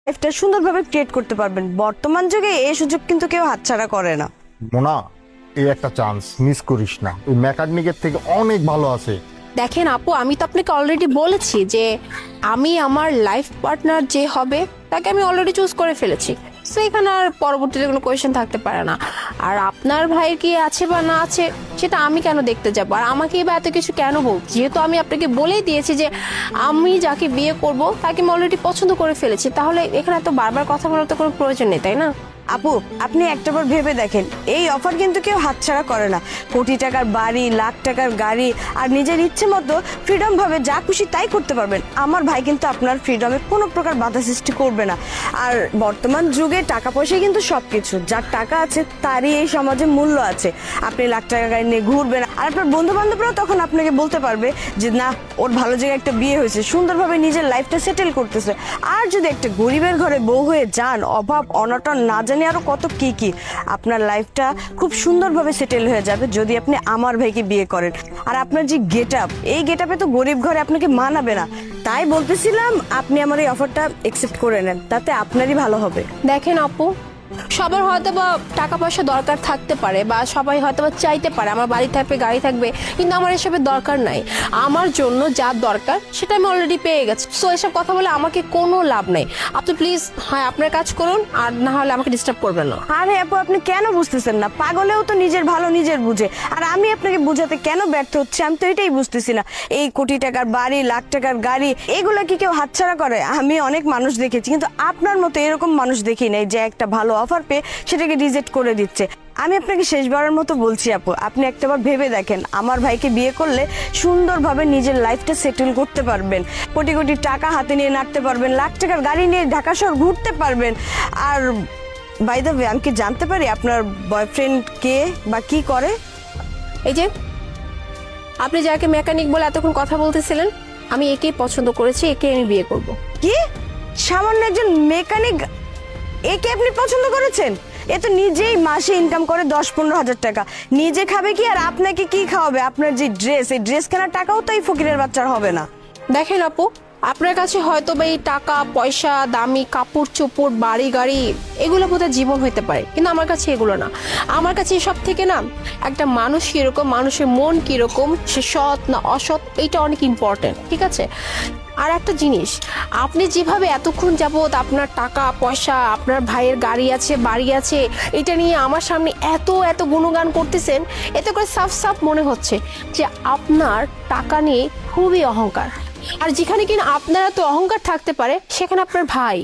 লাইফটা সুন্দরভাবে ক্রিয়েট করতে পারবেন। বর্তমান যুগে এই সুযোগ কিন্তু কেউ হাতছাড়া করে না। মোনা, এই একটা চান্স মিস করিস না, ওই মেকানিকের থেকে অনেক ভালো আছে। দেখেন আপু, আমি তো আপনাকে অলরেডি বলেছি যে আমি আমার লাইফ পার্টনার যে হবে তাকে আমি অলরেডি চুজ করে ফেলেছি। সো এখানে আর পরবর্তীতে কোনো কোয়েশ্চেন থাকতে পারে না। আর আপনার ভাইয়ের কি আছে বা না আছে সেটা আমি কেন দেখতে যাবো, আর আমাকে বা এত কিছু কেন বলছি? যেহেতু আমি আপনাকে বলেই দিয়েছি যে আমি যাকে বিয়ে করব তাকে আমি অলরেডি পছন্দ করে ফেলেছি, তাহলে এখানে এত বারবার কথা বলার তো কোনো প্রয়োজন নেই, তাই না? আপু, আপনি একটাবার ভেবে দেখেন, এই অফার কিন্তু কেউ হাতছাড়া করে না। কোটি টাকার বাড়ি, লাখ টাকার গাড়ি, আর নিজের ইচ্ছে মতো ফ্রিডম ভাবে যা খুশি তাই করতে পারবেন। আমার ভাই কিন্তু আপনার ফ্রিডমে কোনো প্রকার বাধা সৃষ্টি করবে না। আর বর্তমান যুগে টাকা পয়সাই কিন্তু সবকিছু। যার টাকা আছে তারই এই সমাজে মূল্য আছে। আপনি লাখ টাকা গাড়ি নিয়ে ঘুরবেন, আর আপনার বন্ধু বান্ধবরাও তখন আপনাকে বলতে পারবে যে না, ওর ভালো জায়গায় একটা বিয়ে হয়েছে, সুন্দরভাবে নিজের লাইফটা সেটেল করতেছে। আর যদি একটা গরিবের ঘরে বউ হয়ে যান, অভাব অনটন না জানি আরো কত কি, আপনার লাইফটা খুব সুন্দরভাবে সেটেল হয়ে যাবে যদি আপনি আমার ভাইকে বিয়ে করেন। আর আপনার যে গেট আপ, এই গেট আপে তো গরিব ঘরে আপনাকে মানাবে না। তাই বলতেছিলাম আপনি আমার এই অফারটা অ্যাকসেপ্ট করে নেন, তাতে আপনারই ভালো হবে। দেখেন আপু, সবার হয়তো বা টাকা পয়সা দরকার থাকতে পারে, বা সবাই হয়তো বা চাইতে পারে আমার বাড়ি থাকবে, গাড়ি থাকবে, কিন্তু আমার এসবের দরকার নাই। আমার জন্য যা দরকার সেটা আমি অলরেডি পেয়ে গেছি। সো এসব কথা বলে আমাকে কোনো লাভ নেই। আপনি প্লিজ হয় আপনার কাজ করুন, আর না হলে আমাকে ডিস্টার্ব করবেন না। আরে আপু, আপনি কেন বুঝতেছেন না? পাগলেও তো নিজের ভালো নিজের বুঝে। আর আমি আপনাকে বুঝাতে কেন ব্যর্থ হচ্ছে আমি তো এটাই বুঝতেছি না। এই কোটি টাকার বাড়ি, লাখ টাকার গাড়ি, এগুলো কি কেউ হাতছাড়া করে? আমি অনেক মানুষ দেখেছি, কিন্তু আপনার মতো এরকম মানুষ দেখি নাই যে একটা ভালো অফার পেয়ে সেটাকে রিজেক্ট করে দিচ্ছে। আমি আপনাকে শেষবারের মতো বলছি আপু, আপনি একটাবার ভেবে দেখেন, আমার ভাইকে বিয়ে করলে সুন্দরভাবে নিজের লাইফটা সেটেল করতে পারবেন, কোটি কোটি টাকা হাতে নিয়ে নাড়তে পারবেন, লাখ টাকার গাড়ি নিয়ে ঢাকা শহর ঘুরতে পারবেন। আর বাই দ্য ওয়ে, আমি কি জানতে পারি আপনার বয়ফ্রেন্ড কে বা কি করে? এই যে আপনি যাকে মেকানিক বলে এতক্ষণ কথা বলতেছিলেন, আমি একেই পছন্দ করেছি, একে আমি বিয়ে করব। কি? সামান্য একজন মেকানিক, একে আপনি পছন্দ করেছেন? এ তো নিজেই মাসে ইনকাম করে 10-15 হাজার টাকা, নিজে খাবে কি আর আপনাকে কি খাওয়াবে? আপনার যে ড্রেস, এই ড্রেস কেনার টাকাও তো এই ফকিরের বাচ্চার হবে না। দেখেন আপু, আপনার কাছে হয়তো বা এই টাকা পয়সা, দামি কাপড় চোপড়, বাড়ি গাড়ি, এগুলো বোধহয় জীবন হইতে পারে, কিন্তু আমার কাছে এগুলো না। আমার কাছে এসব থেকে না একটা মানুষ কিরকম, মানুষের মন কিরকম, সে সৎ না অসৎ, এইটা অনেক ইম্পর্টেন্ট, ঠিক আছে? আর একটা জিনিস, আপনি যেভাবে এতক্ষণ যাবত আপনার টাকা পয়সা, আপনার ভাইয়ের গাড়ি আছে, বাড়ি আছে, এটা নিয়ে আমার সামনে এত এত গুণগান করতেছেন, এতে করে সাফ সাফ মনে হচ্ছে যে আপনার টাকা নিয়ে খুবই অহংকার। আর যেখানে কিনা আপনার এত অহংকার থাকতে পারে, সেখানে আপনার ভাই